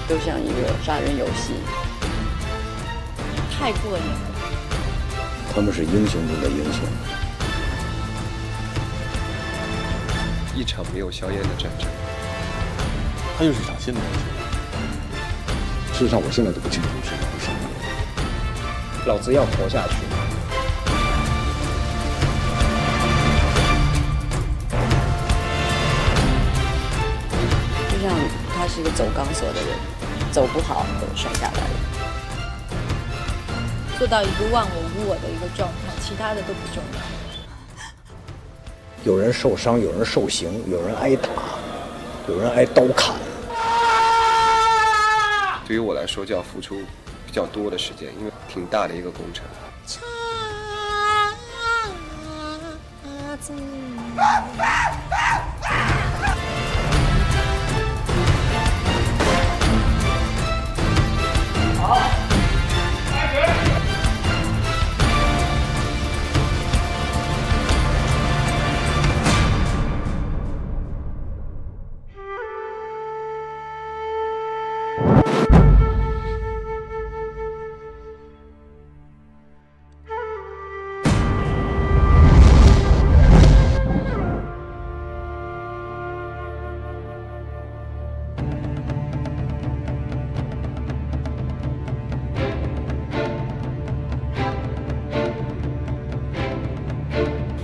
就像一个杀人游戏，太过瘾了。他们是英雄中的英雄。一场没有硝烟的战争，它又是一场新的东西。事实上，我现在都不清楚是为什么。老子要活下去。就像他是一个走钢索的人，走不好都摔下来了。做到一个忘我无我的一个状态，其他的都不重要。有人受伤，有人受刑，有人挨打，有人挨刀砍。对于我来说，就要付出比较多的时间，因为挺大的一个工程。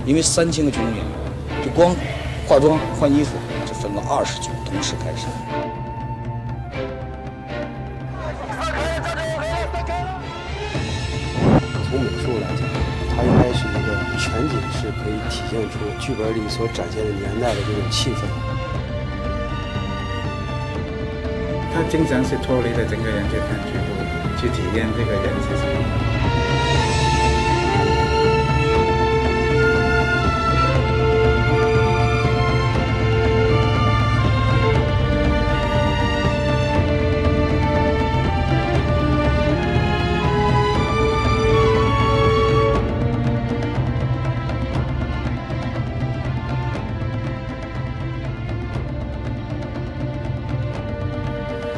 因为3000个军人，就光化妆换衣服就分了29，同时开始。从美术来讲，它应该是一个全景式，可以体现出剧本里所展现的年代的这种气氛。他经常是脱离了整个人去看剧部，去体验这个人是什么。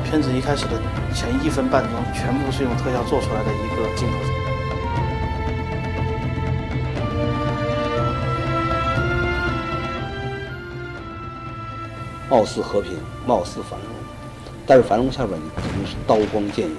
片子一开始的前1分半钟，全部是用特效做出来的一个镜头。貌似和平，貌似繁荣，但是繁荣下边你肯定是刀光剑影。